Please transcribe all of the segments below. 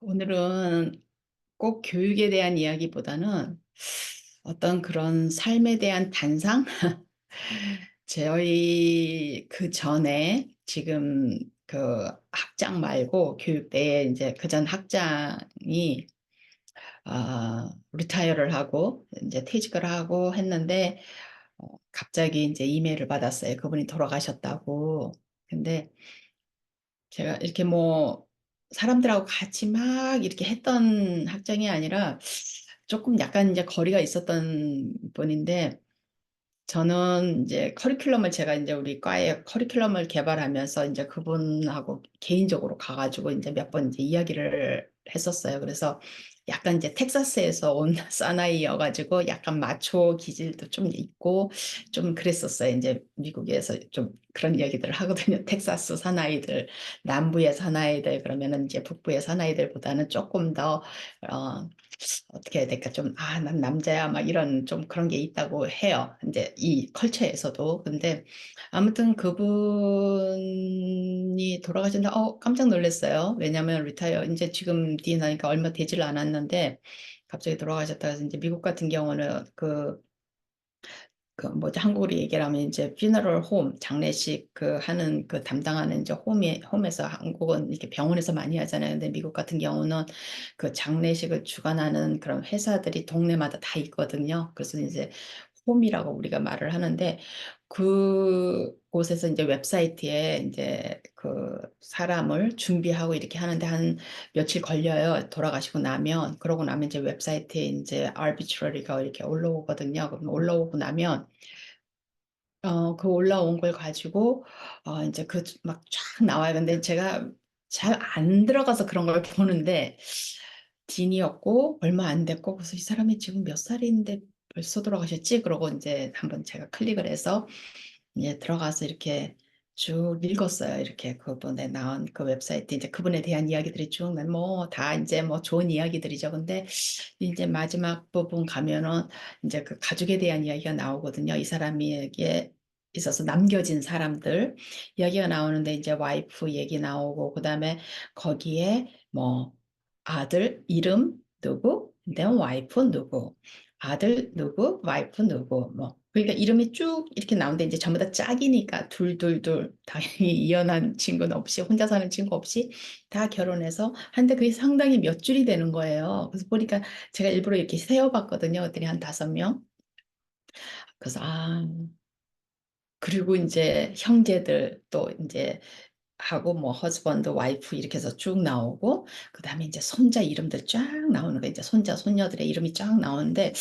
오늘은 꼭 교육에 대한 이야기보다는 어떤 그런 삶에 대한 단상? 저희 그 전에 지금 그 학장 말고 교육대에 이제 그전 학장이 리타이어를 하고 이제 퇴직을 하고 했는데 갑자기 이제 이메일을 받았어요. 그분이 돌아가셨다고. 근데 제가 이렇게 뭐 사람들하고 같이 막 이렇게 했던 학장이 아니라 조금 약간 이제 거리가 있었던 분인데 저는 이제 커리큘럼을 제가 이제 우리 과의 커리큘럼을 개발하면서 이제 그분하고 개인적으로 가가지고 이제 몇 번 이제 이야기를 했었어요. 그래서 약간 이제 텍사스에서 온 사나이여가지고 약간 마초 기질도 좀 있고 좀 그랬었어요. 이제 미국에서 좀 그런 이야기들을 하거든요. 텍사스 사나이들, 남부의 사나이들 그러면은 이제 북부의 사나이들보다는 조금 더 어떻게 해야 될까 좀, 난 남자야 막 이런 좀 그런 게 있다고 해요. 이제 이 컬처에서도. 근데 아무튼 그분이 돌아가신다. 깜짝 놀랐어요. 왜냐면 리타이어 이제 지금 뒤에 나니까 얼마 되질 않았는데 갑자기 돌아가셨다 해서 이제 미국 같은 경우는 그 뭐지 한국으로 얘기를 하면 이제 funeral home 장례식 그 하는 그 담당하는 이제 홈에서 한국은 이렇게 병원에서 많이 하잖아요. 근데 미국 같은 경우는 그 장례식을 주관하는 그런 회사들이 동네마다 다 있거든요. 그래서 이제 홈이라고 우리가 말을 하는데 그곳에서 이제 웹사이트에 이제 그 사람을 준비하고 이렇게 하는데 한 며칠 걸려요. 돌아가시고 나면. 그러고 나면 이제 웹사이트에 이제 arbitrary가 이렇게 올라오거든요. 그럼 올라오고 나면 그 올라온 걸 가지고 이제 그 막 쫙 나와요. 근데 제가 잘 안 들어가서 그런 걸 보는데 딘이었고 얼마 안 됐고 그래서 이 사람이 지금 몇 살인데 벌써 돌아가셨지? 그러고 이제 한번 제가 클릭을 해서 이제 들어가서 이렇게 쭉 읽었어요. 이렇게 그분에 나온 그 웹사이트 이제 그분에 대한 이야기들이 쭉 뭐 다 이제 뭐 좋은 이야기들이죠. 근데 이제 마지막 부분 가면은 이제 그 가족에 대한 이야기가 나오거든요. 이 사람에게 있어서 남겨진 사람들 이야기가 나오는데 이제 와이프 얘기 나오고 그다음에 거기에 뭐 아들 이름 누구, 그다음 와이프 누구, 아들 누구, 와이프 누구 뭐 그러니까 이름이 쭉 이렇게 나오는데 이제 전부 다 짝이니까 둘둘둘 당연히 이혼한 친구는 없이 혼자 사는 친구 없이 다 결혼해서 한데 그게 상당히 몇 줄이 되는 거예요. 그래서 보니까 제가 일부러 이렇게 세어봤거든요. 그랬더니 한 5명. 그래서 그리고 이제 형제들 또 이제 하고 뭐 허즈번드 와이프 이렇게 해서 쭉 나오고 그다음에 이제 손자 이름들 쫙 나오는 거 이제 손자 손녀들의 이름이 쫙 나오는데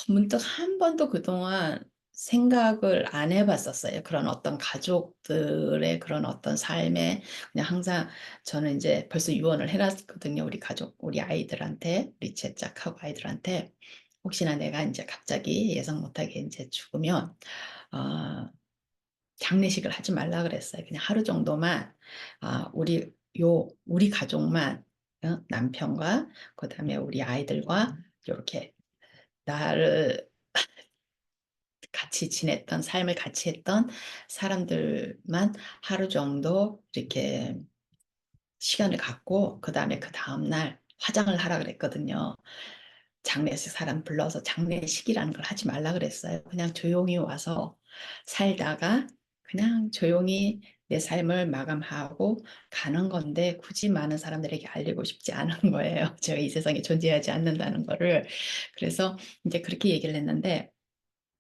문득 한 번도 그동안 생각을 안 해봤었어요. 그런 어떤 가족들의 그런 어떤 삶에 그냥 항상 저는 이제 벌써 유언을 해놨거든요. 우리 가족, 우리 아이들한테, 우리 제 짝하고 아이들한테 혹시나 내가 이제 갑자기 예상 못하게 이제 죽으면 아, 장례식을 하지 말라 그랬어요. 그냥 하루 정도만 우리 가족만 남편과 그다음에 우리 아이들과 이렇게 나를 같이 지냈던 삶을 같이 했던 사람들만 하루 정도 이렇게 시간을 갖고 그다음에 그 다음날 화장을 하라 그랬거든요. 장례식 사람 불러서 장례식이라는 걸 하지 말라 그랬어요. 그냥 조용히 와서 살다가 그냥 조용히 내 삶을 마감하고 가는 건데 굳이 많은 사람들에게 알리고 싶지 않은 거예요. 제가 이 세상에 존재하지 않는다는 거를. 그래서 이제 그렇게 얘기를 했는데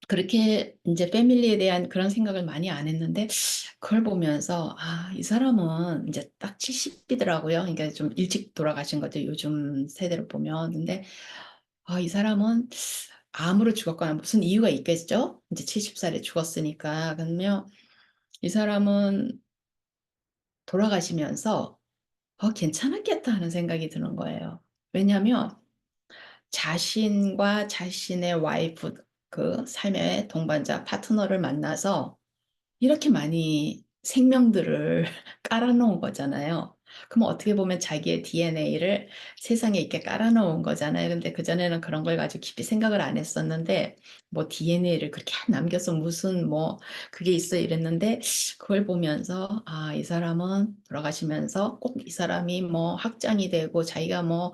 그렇게 이제 패밀리에 대한 그런 생각을 많이 안 했는데 그걸 보면서 이 사람은 이제 딱 70이더라고요. 그러니까 좀 일찍 돌아가신 거죠. 요즘 세대로 보면. 근데 이 사람은 암으로 죽었거나 무슨 이유가 있겠죠? 이제 70살에 죽었으니까. 그러면 이 사람은 돌아가시면서 괜찮았겠다 하는 생각이 드는 거예요. 왜냐하면 자신과 자신의 와이프, 그 삶의 동반자, 파트너를 만나서 이렇게 많이 생명들을 깔아놓은 거잖아요. 그럼 어떻게 보면 자기의 DNA를 세상에 이렇게 깔아놓은 거잖아요. 근데 그전에는 그런 걸 가지고 깊이 생각을 안 했었는데, 뭐 DNA를 그렇게 남겨서 무슨 뭐 그게 있어 이랬는데, 그걸 보면서, 아, 이 사람은 돌아가시면서 꼭 이 사람이 뭐 학장이 되고 자기가 뭐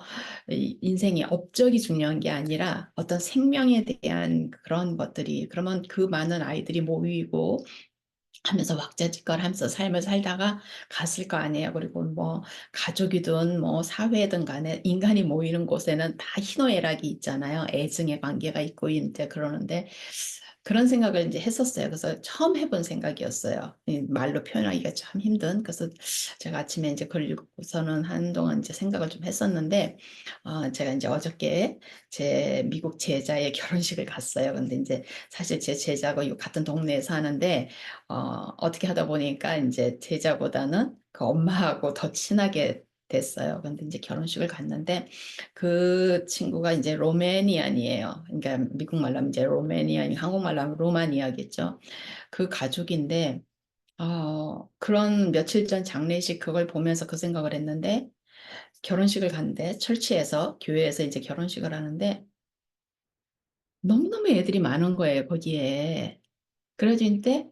인생의 업적이 중요한 게 아니라 어떤 생명에 대한 그런 것들이, 그러면 그 많은 아이들이 모이고 하면서 왁자지껄 하면서 삶을 살다가 갔을 거 아니에요. 그리고 뭐 가족이든 뭐 사회든 간에 인간이 모이는 곳에는 다 희노애락이 있잖아요. 애증의 관계가 있고 이제 그러는데 그런 생각을 이제 했었어요. 그래서 처음 해본 생각이었어요. 이 말로 표현하기가 참 힘든. 그래서 제가 아침에 이제 그걸 읽고서는 한동안 이제 생각을 좀 했었는데, 제가 이제 어저께 제 미국 제자의 결혼식을 갔어요. 근데 이제 사실 제 제자가 같은 동네에 사는데, 어떻게 하다 보니까 이제 제자보다는 그 엄마하고 더 친하게 됐어요. 근데 이제 결혼식을 갔는데 그 친구가 이제 로메니안이에요. 그러니까 미국 말로 하면 이제 로메니안, 한국말로 하면 로마니아겠죠. 그 가족인데, 그런 며칠 전 장례식 그걸 보면서 그 생각을 했는데, 결혼식을 갔는데, 철치에서, 교회에서 이제 결혼식을 하는데, 너무너무 애들이 많은 거예요, 거기에. 그래진때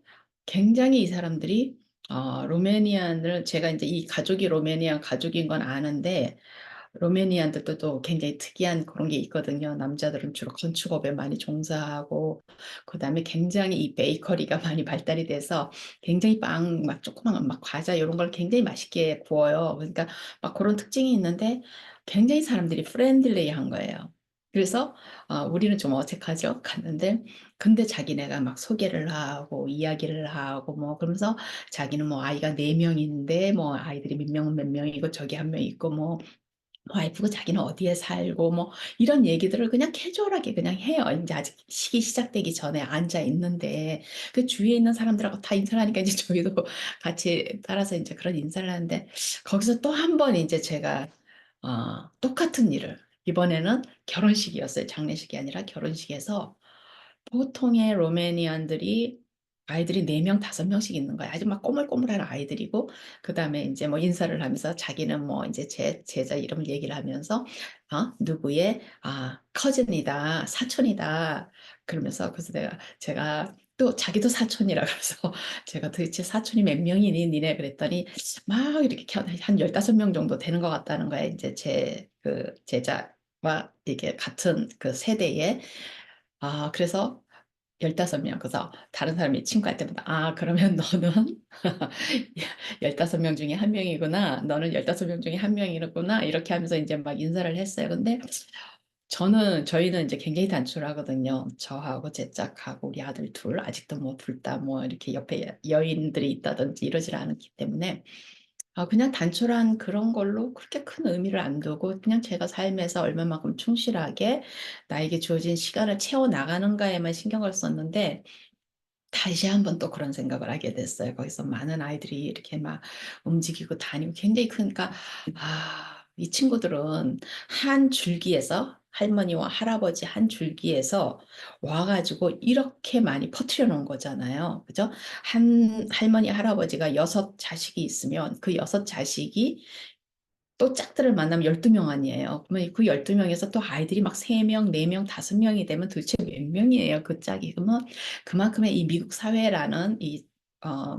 굉장히 이 사람들이 로메니안을 제가 이제 이 가족이 로메니안 가족인 건 아는데 로메니안들도 또 굉장히 특이한 그런 게 있거든요. 남자들은 주로 건축업에 많이 종사하고 그다음에 굉장히 이 베이커리가 많이 발달이 돼서 굉장히 빵 막 조그만 막 과자 이런 걸 굉장히 맛있게 구워요. 그러니까 막 그런 특징이 있는데 굉장히 사람들이 프렌들리한 거예요. 그래서 우리는 좀 어색하죠. 갔는데 근데 자기네가 막 소개를 하고 이야기를 하고 뭐 그러면서 자기는 뭐 아이가 네 명인데 뭐 아이들이 몇 명은 몇 명이고 저기 한 명 있고 뭐 와이프가 자기는 어디에 살고 뭐 이런 얘기들을 그냥 캐주얼하게 그냥 해요. 이제 아직 식이 시작되기 전에 앉아 있는데 그 주위에 있는 사람들하고 다 인사를 하니까 이제 저희도 같이 따라서 이제 그런 인사를 하는데 거기서 또 한 번 이제 제가 똑같은 일을 이번에는 결혼식이었어요. 장례식이 아니라 결혼식에서 보통의 로메니안들이 아이들이 4명, 5명씩 있는 거야. 아주 막 꼬물꼬물한 아이들이고, 그 다음에 이제 뭐 인사를 하면서 자기는 뭐 이제 제자 이름 얘기를 하면서, 누구의, 커즌이다, 사촌이다. 그러면서, 그래서 제가 또 자기도 사촌이라 그래서 제가 도대체 사촌이 몇 명이니, 니네 그랬더니 막 이렇게 한 15명 정도 되는 것 같다는 거야. 이제 제 그 제자와 이게 같은 그 세대에. 그래서 15명. 그래서 다른 사람이 친구할 때마다, 그러면 너는 15명 중에 한 명이구나. 너는 15명 중에 한 명이구나. 이렇게 하면서 이제 막 인사를 했어요. 근데 저희는 이제 굉장히 단출하거든요. 저하고 제 짝하고 우리 아들 둘, 아직도 뭐 둘 다 뭐 이렇게 옆에 여인들이 있다든지 이러질 않기 때문에 그냥 단출한 그런 걸로 그렇게 큰 의미를 안 두고 그냥 제가 삶에서 얼마만큼 충실하게 나에게 주어진 시간을 채워 나가는가에만 신경을 썼는데 다시 한번 또 그런 생각을 하게 됐어요. 거기서 많은 아이들이 이렇게 막 움직이고 다니고 굉장히 크니까, 이 친구들은 한 줄기에서, 할머니와 할아버지 한 줄기에서 와가지고 이렇게 많이 퍼뜨려 놓은 거잖아요. 그죠? 한 할머니, 할아버지가 6자식이 있으면 그 6자식이 또 짝들을 만나면 12명 아니에요. 그러면 그 12명에서 또 아이들이 막 3명, 4명, 5명이 되면 도대체 몇 명이에요, 그 짝이. 그러면 그만큼의 이 미국 사회라는 어,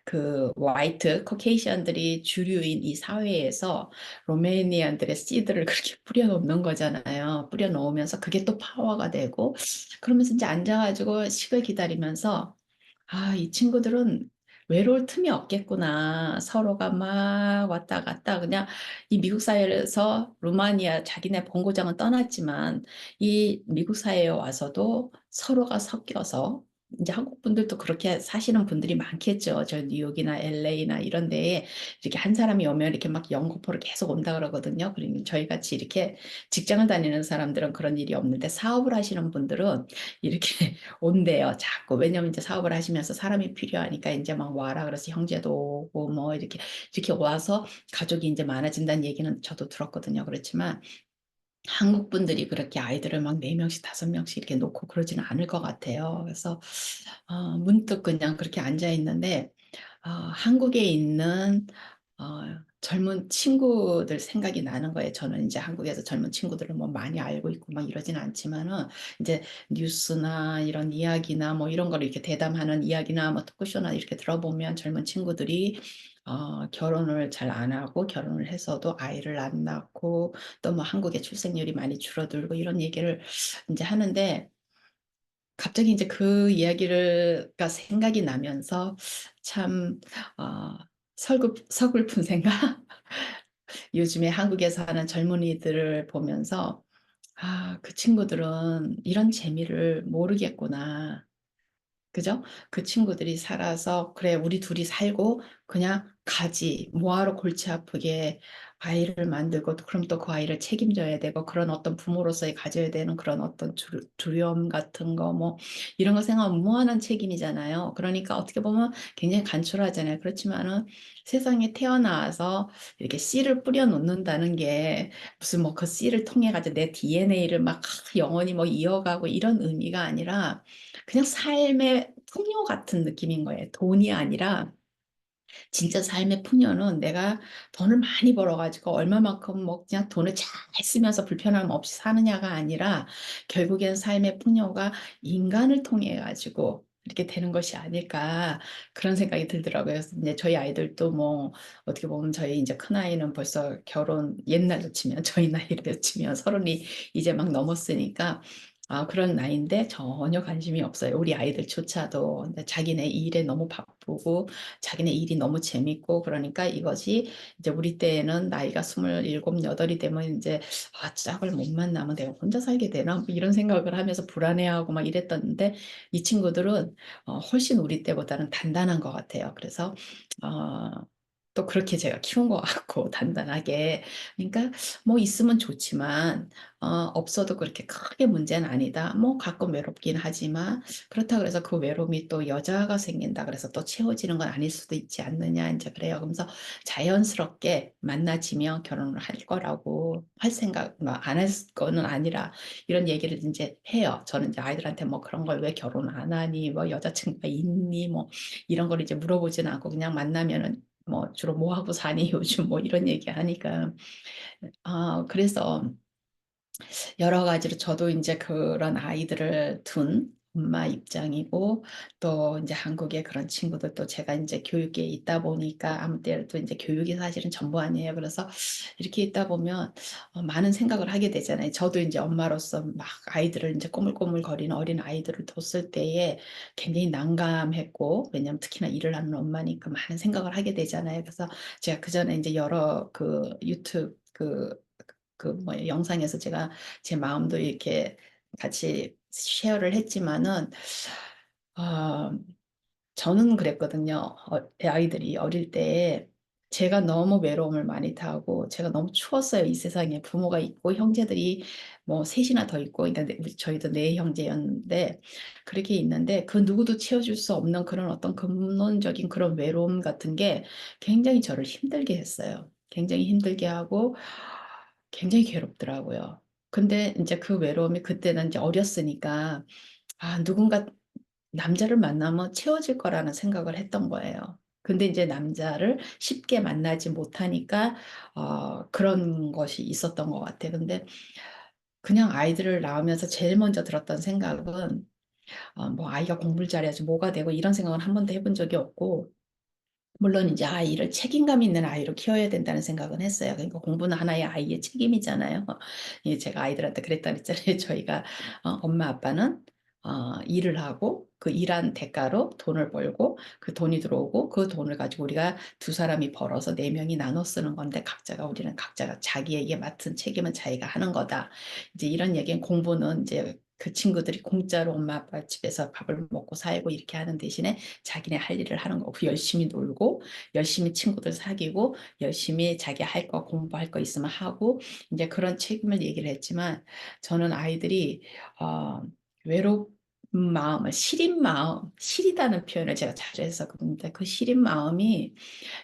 그 화이트 코케이션들이 주류인 이 사회에서 로메니안들의 씨들을 그렇게 뿌려놓는 거잖아요. 뿌려놓으면서 그게 또 파워가 되고 그러면서 이제 앉아가지고 식을 기다리면서 이 친구들은 외로울 틈이 없겠구나. 서로가 막 왔다 갔다 그냥 이 미국 사회에서 루마니아 자기네 본고장은 떠났지만 이 미국 사회에 와서도 서로가 섞여서 이제 한국 분들도 그렇게 사시는 분들이 많겠죠. 저 뉴욕이나 LA나 이런 데에 이렇게 한 사람이 오면 이렇게 막 영국포를 계속 온다 그러거든요. 그러면 저희 같이 이렇게 직장을 다니는 사람들은 그런 일이 없는데 사업을 하시는 분들은 이렇게 온대요. 자꾸. 왜냐면 이제 사업을 하시면서 사람이 필요하니까 이제 막 와라. 그래서 형제도 오고 뭐 이렇게 와서 가족이 이제 많아진다는 얘기는 저도 들었거든요. 그렇지만 한국 분들이 그렇게 아이들을 막 4명씩, 5명씩 이렇게 놓고 그러지는 않을 것 같아요. 그래서 문득 그냥 그렇게 앉아 있는데 한국에 있는 젊은 친구들 생각이 나는 거예요. 저는 이제 한국에서 젊은 친구들을 뭐 많이 알고 있고 막 이러지는 않지만은 이제 뉴스나 이런 이야기나 뭐 이런 거를 이렇게 대담하는 이야기나 뭐 토크쇼나 이렇게 들어보면 젊은 친구들이 결혼을 잘 안 하고 결혼을 해서도 아이를 안 낳고 또 뭐 한국의 출생률이 많이 줄어들고 이런 얘기를 이제 하는데 갑자기 이제 그 이야기가 생각이 나면서 참 서글픈 생각. 요즘에 한국에 사는 젊은이들을 보면서 '아 그 친구들은 이런 재미를 모르겠구나.' 그죠? 그 친구들이 살아서 '그래 우리 둘이 살고 그냥 가지. 뭐하러 골치 아프게 아이를 만들고 또 그럼 또 그 아이를 책임져야 되고 그런 어떤 부모로서의 가져야 되는 그런 어떤 두려움 같은 거 뭐 이런 거 생각하면 무한한 책임이잖아요. 그러니까 어떻게 보면 굉장히 간절하잖아요. 그렇지만은 세상에 태어나서 이렇게 씨를 뿌려 놓는다는 게 무슨 뭐 그 씨를 통해 가지고 내 DNA를 막 영원히 뭐 이어가고 이런 의미가 아니라 그냥 삶의 풍요 같은 느낌인 거예요. 돈이 아니라 진짜 삶의 풍요는 내가 돈을 많이 벌어 가지고 얼마만큼 뭐 그냥 돈을 잘 쓰면서 불편함 없이 사느냐가 아니라 결국엔 삶의 풍요가 인간을 통해 가지고 이렇게 되는 것이 아닐까 그런 생각이 들더라고요. 그래서 인제 저희 아이들도 뭐 어떻게 보면 저희 인제 큰아이는 벌써 결혼 옛날로 치면 저희 나이로 치면 30이 이제 막 넘었으니까 그런 나이인데 전혀 관심이 없어요. 우리 아이들조차도. 근데 자기네 일에 너무 바쁘고 자기네 일이 너무 재밌고 그러니까 이것이 이제 우리 때에는 나이가 27, 8이 되면 인제 '아 짝을 못 만나면 내가 혼자 살게 되나?' 뭐 이런 생각을 하면서 불안해하고 막 이랬었는데 이 친구들은 훨씬 우리 때보다는 단단한 것 같아요. 그래서 어 또 그렇게 제가 키운 것 같고 단단하게. 그러니까 뭐 있으면 좋지만 없어도 그렇게 크게 문제는 아니다. 뭐 가끔 외롭긴 하지만 그렇다고 해서 그 외로움이 또 여자가 생긴다 그래서 또 채워지는 건 아닐 수도 있지 않느냐 인제 그래요. 그러면서 자연스럽게 만나지면 결혼을 할 거라고 할 생각 뭐 안 할 거는 아니라 이런 얘기를 인제 해요. 저는 이제 아이들한테 뭐 그런 걸 "왜 결혼 안 하니? 뭐 여자친구가 있니?" 뭐 이런 걸 이제 물어보지는 않고 그냥 만나면은 뭐 "주로 뭐 하고 사니 요즘?" 뭐 이런 얘기하니까 그래서 여러 가지로 저도 인제 그런 아이들을 둔 엄마 입장이고 또 인제 한국에 그런 친구들도 제가 인제 교육계에 있다 보니까 아무 때도 인제 교육이 사실은 전부 아니에요. 그래서 이렇게 있다 보면 많은 생각을 하게 되잖아요. 저도 인제 엄마로서 막 아이들을 인제 꼬물꼬물거리는 어린아이들을 뒀을 때에 굉장히 난감했고 왜냐하면 특히나 일을 하는 엄마니까 많은 생각을 하게 되잖아요. 그래서 제가 그전에 인제 여러 그 유튜브 뭐야 영상에서 제가 제 마음도 이렇게 같이 쉐어를 했지만은 아 저는 그랬거든요. 아이들이 어릴 때에 제가 너무 외로움을 많이 타고 제가 너무 추웠어요, 이 세상에. 부모가 있고 형제들이 뭐 셋 이나 더 있고 그러니까 저희도 네 형제였는데 그렇게 있는데 그 누구도 채워줄 수 없는 그런 어떤 근본적인 그런 외로움 같은 게 굉장히 저를 힘들게 했어요. 굉장히 힘들게 하고 굉장히 괴롭더라고요. 근데 인제 그 외로움이 그때는 인제 어렸으니까 누군가 남자를 만나면 채워질 거라는 생각을 했던 거예요. 근데 이제 남자를 쉽게 만나지 못하니까 그런 것이 있었던 것 같아요. 근데 그냥 아이들을 낳으면서 제일 먼저 들었던 생각은 뭐 '아이가 공부를 잘해야지 뭐가 되고.' 이런 생각은 한 번도 해본 적이 없고 물론 이제 아이를 책임감 있는 아이로 키워야 된다는 생각은 했어요. 그러니까 공부는 하나의 아이의 책임이잖아요. 예 제가 아이들한테 그랬다 그랬잖아요. 저희가 엄마 아빠는 일을 하고 그 일한 대가로 돈을 벌고 그 돈이 들어오고 그 돈을 가지고 우리가 두 사람이 벌어서 네 명이 나눠 쓰는 건데 우리는 각자가 자기에게 맡은 책임은 자기가 하는 거다. 이제 이런 얘기는 공부는 이제 그 친구들이 공짜로 엄마 아빠 집에서 밥을 먹고 살고 이렇게 하는 대신에 자기네 할 일을 하는 거고 열심히 놀고 열심히 친구들 사귀고 열심히 자기 할 거 공부할 거 있으면 하고 이제 그런 책임을 얘기를 했지만 저는 아이들이 어 외로운 마음을 시린 마음 시리다는 표현을 제가 자주 했었거든요. 그 시린 마음이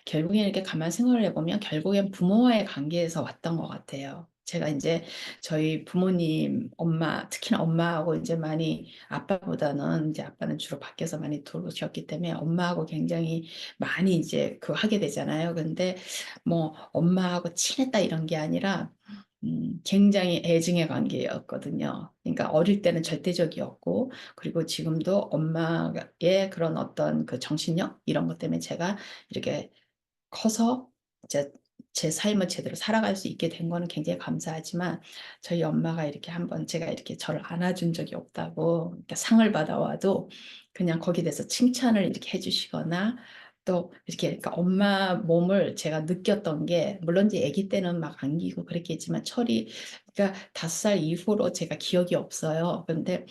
결국에는 이렇게 가만 생각을 해 보면 결국엔 부모와의 관계에서 왔던 것 같아요. 제가 이제 저희 부모님, 엄마, 특히나 엄마하고 이제 많이 아빠보다는 이제 아빠는 주로 밖에서 많이 돌보셨기 때문에 엄마하고 굉장히 많이 이제 그 하게 되잖아요. 근데 뭐 엄마하고 친했다 이런 게 아니라 굉장히 애증의 관계였거든요. 그러니까 어릴 때는 절대적이었고, 그리고 지금도 엄마의 그런 어떤 그 정신력 이런 것 때문에 제가 이렇게 커서 이제 제 삶을 제대로 살아갈 수 있게 된 거는 굉장히 감사하지만 저희 엄마가 이렇게 한번 제가 이렇게 저를 안아준 적이 없다고 그러니까 상을 받아와도 그냥 거기에 대해서 칭찬을 이렇게 해주시거나 또 이렇게 그러니까 엄마 몸을 제가 느꼈던 게 물론 이제 아기 때는 막 안기고 그랬겠지만 철이 그러니까 5살 이후로 제가 기억이 없어요. 근데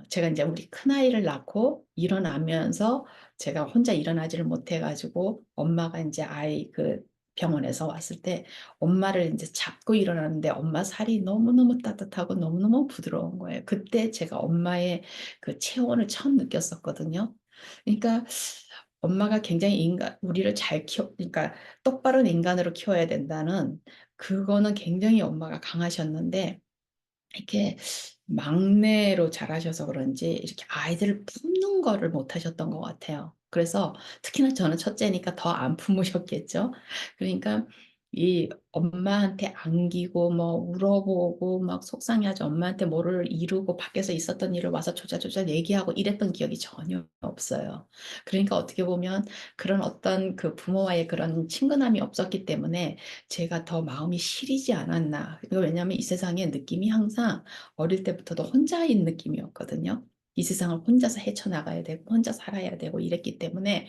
제가 이제 우리 큰아이를 낳고 일어나면서 제가 혼자 일어나지를 못해가지고 엄마가 이제 아이 그 병원에서 왔을 때 엄마를 이제 잡고 일어났는데 엄마 살이 너무너무 따뜻하고 너무너무 부드러운 거예요. 그때 제가 엄마의 그 체온을 처음 느꼈었거든요. 그러니까 엄마가 굉장히 우리를 잘 그러니까 똑바른 인간으로 키워야 된다는 그거는 굉장히 엄마가 강하셨는데 이렇게 막내로 자라셔서 그런지 이렇게 아이들을 품는 거를 못 하셨던 것 같아요. 그래서 특히나 저는 첫째니까 더 안 품으셨겠죠. 그러니까 이 엄마한테 안기고 뭐 울어보고 막 속상해하죠. 엄마한테 뭐를 이루고 밖에서 있었던 일을 와서 조잘조잘 얘기하고 이랬던 기억이 전혀 없어요. 그러니까 어떻게 보면 그런 어떤 그 부모와의 그런 친근함이 없었기 때문에 제가 더 마음이 시리지 않았나. 이거 왜냐하면 이 세상의 느낌이 항상 어릴 때부터도 혼자인 느낌이었거든요. 이 세상을 혼자서 헤쳐나가야 되고 혼자 살아야 되고 이랬기 때문에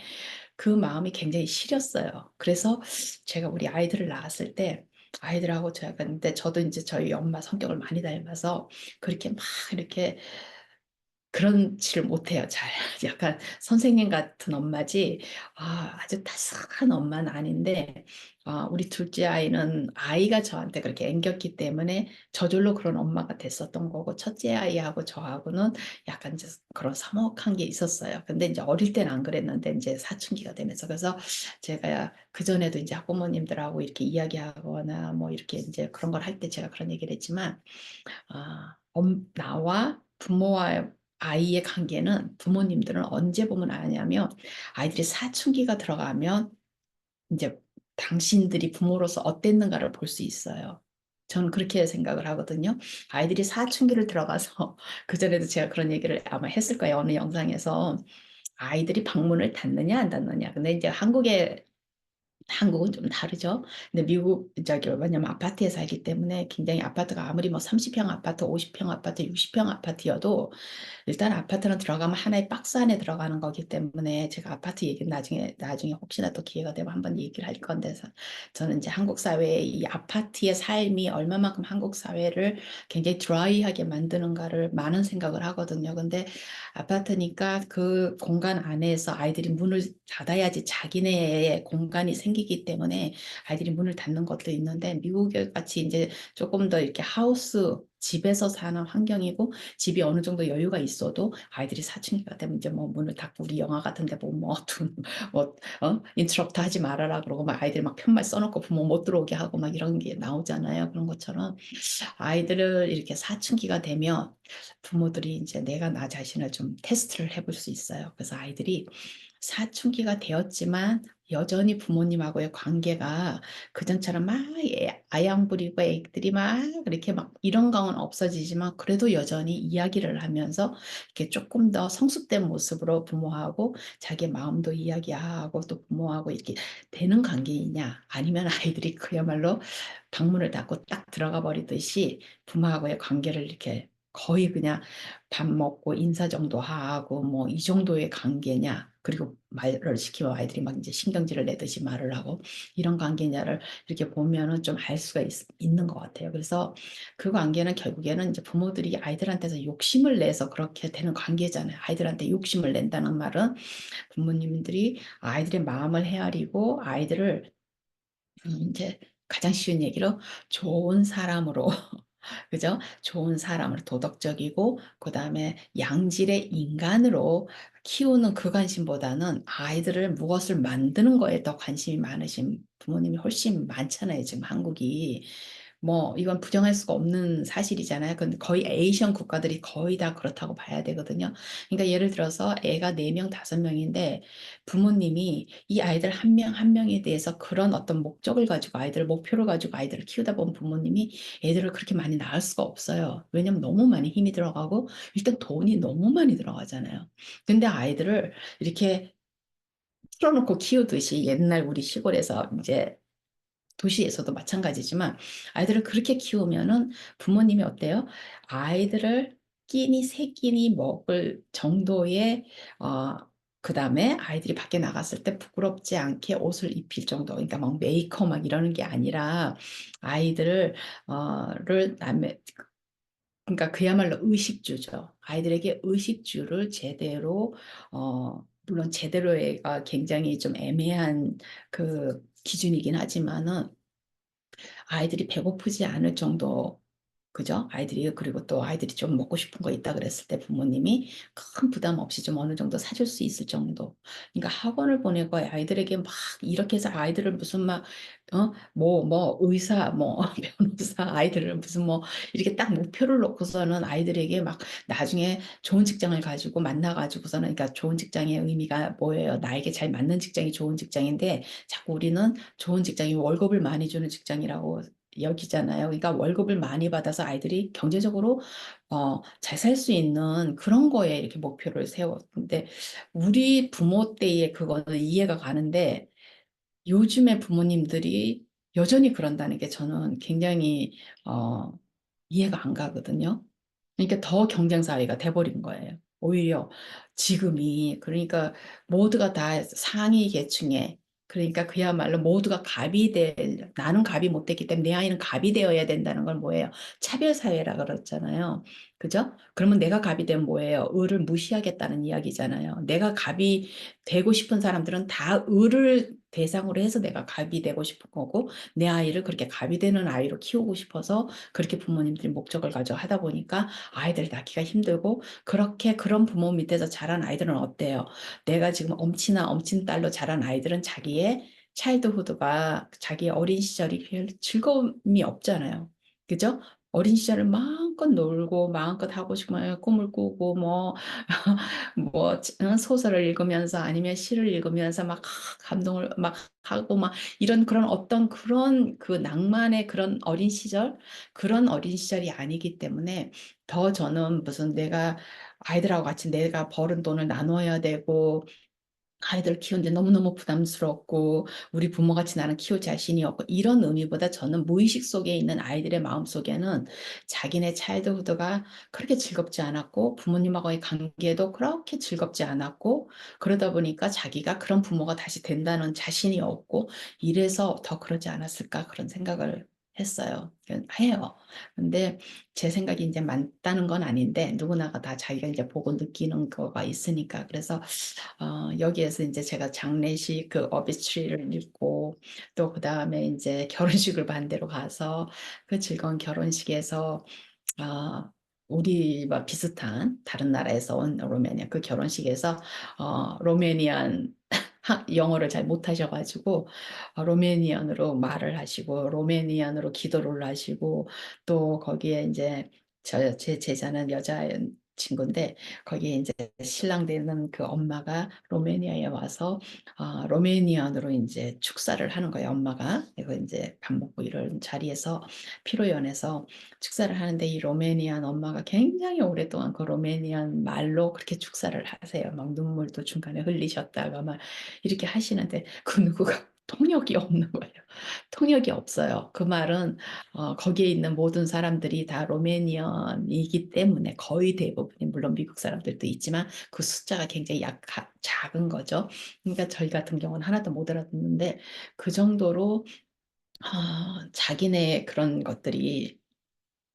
그 마음이 굉장히 시렸어요. 그래서 제가 우리 아이들을 낳았을 때 아이들하고 제가 근데 저도 이제 저희 엄마 성격을 많이 닮아서 그렇게 막 이렇게 그런지를 못해요, 잘. 약간 선생님 같은 엄마지, 아주 따스한 엄마는 아닌데, 우리 둘째 아이는 아이가 저한테 그렇게 앵겼기 때문에 저절로 그런 엄마가 됐었던 거고, 첫째 아이하고 저하고는 약간 이제 그런 서먹한 게 있었어요. 근데 이제 어릴 때는 안 그랬는데, 이제 사춘기가 되면서. 그래서 제가 그전에도 이제 학부모님들하고 이렇게 이야기하거나 뭐 이렇게 이제 그런 걸 할 때 제가 그런 얘기를 했지만, 나와 부모와 아이의 관계는 부모님들은 언제 보면 아냐면 아이들이 사춘기가 들어가면 이제 당신들이 부모로서 어땠는가를 볼 수 있어요. 저는 그렇게 생각을 하거든요. 아이들이 사춘기를 들어가서 그전에도 제가 그런 얘기를 아마 했을 거예요. 어느 영상에서 아이들이 방문을 닫느냐 안 닫느냐. 근데 이제 한국은 좀 다르죠. 근데 미국 저기 왜냐면 아파트에 살기 때문에 굉장히 아파트가 아무리 뭐 30평 아파트, 50평 아파트, 60평 아파트여도 일단 아파트는 들어가면 하나의 박스 안에 들어가는 거기 때문에 제가 아파트 얘기는 나중에 혹시나 또 기회가 되면 한번 얘기를 할 건데 저는 이제 한국 사회의 이 아파트의 삶이 얼마만큼 한국 사회를 굉장히 드라이하게 만드는가를 많은 생각을 하거든요. 근데 아파트니까 그 공간 안에서 아이들이 문을 닫아야지 자기네의 공간이 생기기 때문에 아이들이 문을 닫는 것도 있는데 미국 같이 이제 조금 더 이렇게 하우스 집에서 사는 환경이고 집이 어느 정도 여유가 있어도 아이들이 사춘기가 되면 이제 뭐 문을 닫고 우리 영화 같은데 인터럽트 하지 말아라 그러고 막 아이들이 막 편말 써놓고 부모 못 들어오게 하고 막 이런 게 나오잖아요. 그런 것처럼 아이들을 이렇게 사춘기가 되면 부모들이 이제 내가 나 자신을 좀 테스트를 해볼 수 있어요. 그래서 아이들이 사춘기가 되었지만 여전히 부모님하고의 관계가 그전처럼 막 아양 부리고 애들이 막 그렇게 막 이런 강은 없어지지만 그래도 여전히 이야기를 하면서 이렇게 조금 더 성숙된 모습으로 부모하고 자기 마음도 이야기하고 또 부모하고 이렇게 되는 관계이냐 아니면 아이들이 그야말로 방문을 닫고 딱 들어가 버리듯이 부모하고의 관계를 이렇게 거의 그냥 밥 먹고 인사 정도 하고 뭐 이 정도의 관계냐 그리고 말을 시키면 아이들이 막 이제 신경질을 내듯이 말을 하고 이런 관계냐를 이렇게 보면은 좀 알 수가 있는 것 같아요. 그래서 그 관계는 결국에는 이제 부모들이 아이들한테서 욕심을 내서 그렇게 되는 관계잖아요. 아이들한테 욕심을 낸다는 말은 부모님들이 아이들의 마음을 헤아리고 아이들을 이제 가장 쉬운 얘기로 좋은 사람으로 그죠? 좋은 사람으로 도덕적이고 그다음에 양질의 인간으로 키우는 그 관심보다는 아이들을 무엇을 만드는 거에 더 관심이 많으신 부모님이 훨씬 많잖아요. 지금 한국이 뭐 이건 부정할 수가 없는 사실이잖아요. 근데 거의 에이션 국가들이 거의 다 그렇다고 봐야 되거든요. 그러니까 예를 들어서 애가 4명, 5명인데 부모님이 이 아이들 한 명 한 명에 대해서 그런 어떤 목적을 가지고 아이들 목표를 가지고 아이들을 키우다 보면 부모님이 애들을 그렇게 많이 낳을 수가 없어요. 왜냐면 너무 많이 힘이 들어가고 일단 돈이 너무 많이 들어가잖아요. 근데 아이들을 이렇게 풀어놓고 키우듯이 옛날 우리 시골에서 이제 도시에서도 마찬가지지만 아이들을 그렇게 키우면은 부모님이 어때요? 아이들을 끼니 세 끼니 먹을 정도의 어 그다음에 아이들이 밖에 나갔을 때 부끄럽지 않게 옷을 입힐 정도. 그러니까 막 메이커 막 이러는 게 아니라 아이들을 를 남의 그러니까 그야말로 의식주죠. 아이들에게 의식주를 제대로 물론 제대로가 굉장히 좀 애매한 그 기준이긴 하지만은 아이들이 배고프지 않을 정도, 그죠? 아이들이, 그리고 또 아이들이 좀 먹고 싶은 거 있다 그랬을 때 부모님이 큰 부담 없이 좀 어느 정도 사줄 수 있을 정도. 그러니까 학원을 보내고 아이들에게 막 이렇게 해서 아이들을 무슨 막, 의사, 뭐, 변호사, 아이들을 무슨 뭐, 이렇게 딱 목표를 놓고서는 아이들에게 막 나중에 좋은 직장을 가지고 만나가지고서는, 그러니까 좋은 직장의 의미가 뭐예요? 나에게 잘 맞는 직장이 좋은 직장인데 자꾸 우리는 좋은 직장이 월급을 많이 주는 직장이라고 여기잖아요. 그러니까 월급을 많이 받아서 아이들이 경제적으로 잘 살 수 있는 그런 거에 이렇게 목표를 세웠는데 우리 부모 때의 그거는 이해가 가는데 요즘의 부모님들이 여전히 그런다는 게 저는 굉장히 어, 이해가 안 가거든요. 그러니까 더 경쟁 사회가 돼버린 거예요. 오히려 지금이 그러니까 모두가 다 상위 계층에 그러니까 그야말로 모두가 갑이 나는 갑이 못 됐기 때문에 내 아이는 갑이 되어야 된다는 건 뭐예요? 차별 사회라 그랬잖아요. 그죠? 그러면 내가 갑이 되면 뭐예요? 을을 무시하겠다는 이야기잖아요. 내가 갑이 되고 싶은 사람들은 다 을을 대상으로 해서 내가 갑이 되고 싶은 거고 내 아이를 그렇게 갑이 되는 아이로 키우고 싶어서 그렇게 부모님들이 목적을 가져 하다 보니까 아이들 낳기가 힘들고 그렇게 그런 부모 밑에서 자란 아이들은 어때요? 내가 지금 엄친아 엄친딸로 자란 아이들은 자기의 차일드후드가 자기의 어린 시절이 별 즐거움이 없잖아요. 그죠? 어린 시절을 마음껏 놀고 마음껏 하고 싶으면 꿈을 꾸고 소설을 읽으면서 아니면 시를 읽으면서 막 감동을 막 하고 막 이런 그런 어떤 그런 그 낭만의 그런 어린 시절 그런 어린 시절이 아니기 때문에 더 저는 무슨 내가 아이들하고 같이 내가 벌은 돈을 나눠야 되고 아이들 키우는데 너무너무 부담스럽고 우리 부모같이 나는 키울 자신이 없고 이런 의미보다 저는 무의식 속에 있는 아이들의 마음 속에는 자기네 차일드후드가 그렇게 즐겁지 않았고 부모님하고의 관계도 그렇게 즐겁지 않았고 그러다 보니까 자기가 그런 부모가 다시 된다는 자신이 없고 이래서 더 그러지 않았을까 그런 생각을 했어요. 해요. 근데 제 생각이 이제 맞다는 건 아닌데 누구나가 다 자기가 이제 보고 느끼는 거가 있으니까 그래서 여기에서 이제 제가 장례식 그 어비추리를 읽고 또 그다음에 이제 결혼식을 반대로 가서 그 즐거운 결혼식에서 아, 우리와 비슷한 다른 나라에서 온 로메니아 그 결혼식에서 로메니안 영어를 잘 못하셔가지고 로메니안으로 말을 하시고 로메니안으로 기도를 하시고 또 거기에 이제 제 제자는 여자 친구인데 거기에 이제 신랑 되는 그 엄마가 로메니아에 와서 로메니안으로 이제 축사를 하는 거예요. 엄마가 이거 이제 밥 먹고 이런 자리에서 피로연해서 축사를 하는데 이 로메니안 엄마가 굉장히 오랫동안 그 로메니안 말로 그렇게 축사를 하세요. 막 눈물도 중간에 흘리셨다가 막 이렇게 하시는데 그 누구가 통역이 없는 거예요. 통역이 없어요. 그 말은 거기에 있는 모든 사람들이 다 로메니언이기 때문에 거의 대부분이 물론 미국 사람들도 있지만 그 숫자가 굉장히 작은 거죠. 그러니까 저희 같은 경우는 하나도 못 알아듣는데 그 정도로 자기네 그런 것들이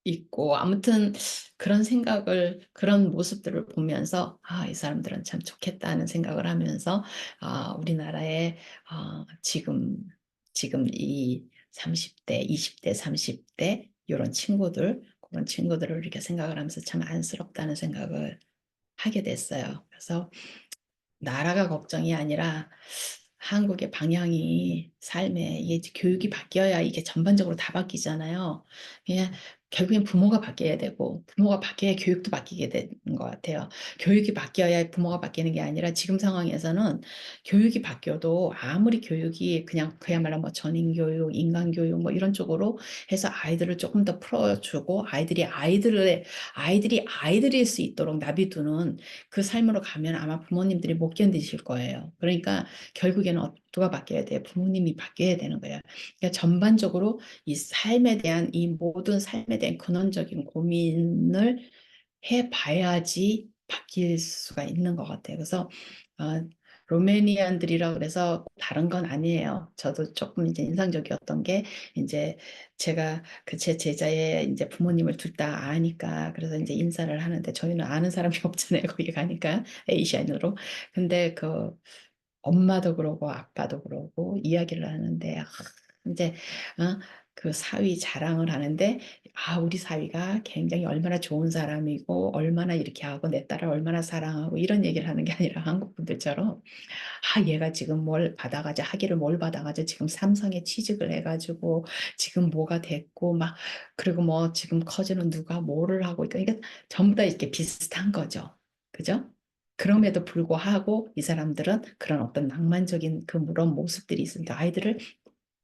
있고 아무튼 그런 생각을 그런 모습들을 보면서 이 사람들은 참 좋겠다는 생각을 하면서 우리나라의 지금 이 30대, 20대, 30대 이런 친구들 그런 친구들을 이렇게 생각을 하면서 참 안쓰럽다는 생각을 하게 됐어요. 그래서 나라가 걱정이 아니라 한국의 방향이 삶에 이게 이제 교육이 바뀌어야 이게 전반적으로 다 바뀌잖아요. 그냥 결국엔 부모가 바뀌어야 되고 부모가 바뀌어야 교육도 바뀌게 되는 것 같아요. 교육이 바뀌어야 부모가 바뀌는 게 아니라 지금 상황에서는 교육이 바뀌어도 아무리 교육이 그냥 그야말로 뭐 전인교육, 인간교육 뭐 이런 쪽으로 해서 아이들을 조금 더 풀어주고 아이들이 아이들일 수 있도록 나비두는 그 삶으로 가면 아마 부모님들이 못 견디실 거예요. 그러니까 결국에는 누가 바뀌어야 돼요? 부모님이 바뀌어야 되는 거예요. 그러니까 전반적으로 이 삶에 대한 이 모든 삶에 대한 근원적인 고민을 해봐야지 바뀔 수가 있는 것 같아요. 그래서 어, 로메니안들이라 그래서 다른 건 아니에요. 저도 조금 이제 인상적이었던 게 이제 제가 그 제 제자의 이제 부모님을 둘 다 아니까 그래서 이제 인사를 하는데 저희는 아는 사람이 없잖아요. 거기 가니까 에이시안으로. 근데 그 엄마도 그러고 아빠도 그러고 이야기를 하는데 이제 어, 그 사위 자랑을 하는데 우리 사위가 굉장히 얼마나 좋은 사람이고 얼마나 이렇게 하고 내 딸을 얼마나 사랑하고 이런 얘기를 하는 게 아니라 한국 분들처럼 얘가 지금 뭘 받아가지고 학위를 뭘 받아가지고 지금 삼성에 취직을 해가지고 지금 뭐가 됐고 막 그리고 뭐 지금 커즈는 누가 뭐를 하고 있고 이게 전부 다 이렇게 비슷한 거죠. 그죠? 그럼에도 불구하고 이 사람들은 그런 어떤 낭만적인 그런 모습들이 있습니다. 아이들을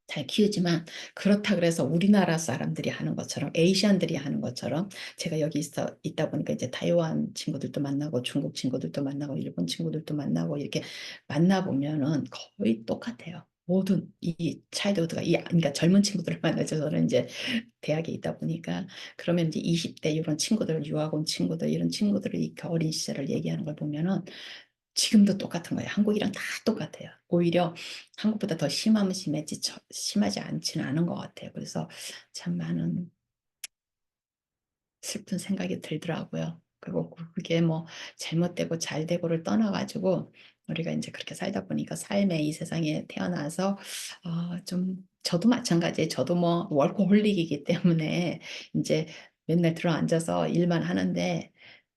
잘 키우지만 그렇다 그래서 우리나라 사람들이 하는 것처럼 에이시안들이 하는 것처럼 제가 여기 있다 보니까 이제 타이완 친구들도 만나고 중국 친구들도 만나고 일본 친구들도 만나고 이렇게 만나보면은 거의 똑같아요. 모든 이 차이드우드가 그러니까 젊은 친구들을 만나죠. 저는 이제 대학에 있다 보니까 그러면 이제 20대 이런 친구들 유학 온 친구들 이런 친구들이 이렇게 어린 시절을 얘기하는 걸 보면은 지금도 똑같은 거예요. 한국이랑 다 똑같아요. 오히려 한국보다 더 심하면 심했지 심하지 않지는 않은 것 같아요. 그래서 참 많은 슬픈 생각이 들더라고요. 그리고 그게 뭐 잘못되고 잘되고를 떠나가지고 우리가 이제 그렇게 살다 보니까 삶의 이 세상에 태어나서 좀 저도 마찬가지예요. 저도 뭐 워커홀릭이기 때문에 이제 맨날 들어 앉아서 일만 하는데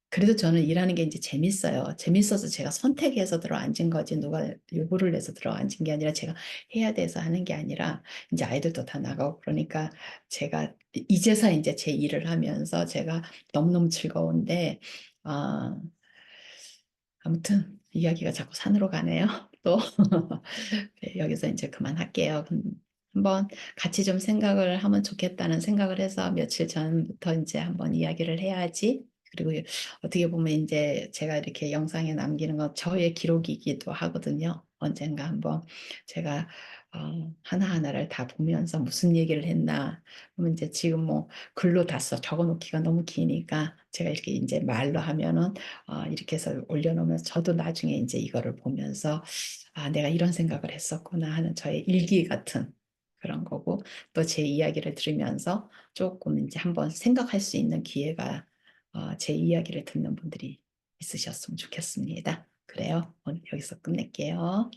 그래도 저는 일하는 게 이제 재밌어요. 재밌어서 제가 선택해서 들어앉은 거지 누가 요구를 해서 들어앉은 게 아니라 제가 해야 돼서 하는 게 아니라 이제 아이들도 다 나가고 그러니까 제가 이제서 이제 제 일을 하면서 제가 너무너무 즐거운데 아, 아무튼 이야기가 자꾸 산으로 가네요. 또 네, 여기서 이제 그만할게요. 한번 같이 좀 생각을 하면 좋겠다는 생각을 해서 며칠 전부터 이제 한번 이야기를 해야지. 그리고 어떻게 보면 이제 제가 이렇게 영상에 남기는 건 저의 기록이기도 하거든요. 언젠가 한번 제가 하나하나를 다 보면서 무슨 얘기를 했나. 그러면 이제 지금 뭐 글로 다 적어 놓기가 너무 기니까 제가 이렇게 이제 말로 하면은 이렇게 해서 올려놓으면 저도 나중에 이제 이거를 보면서 내가 이런 생각을 했었구나 하는 저의 일기 같은 그런 거고 또 제 이야기를 들으면서 조금 이제 한번 생각할 수 있는 기회가 제 이야기를 듣는 분들이 있으셨으면 좋겠습니다. 그래요. 오늘 여기서 끝낼게요.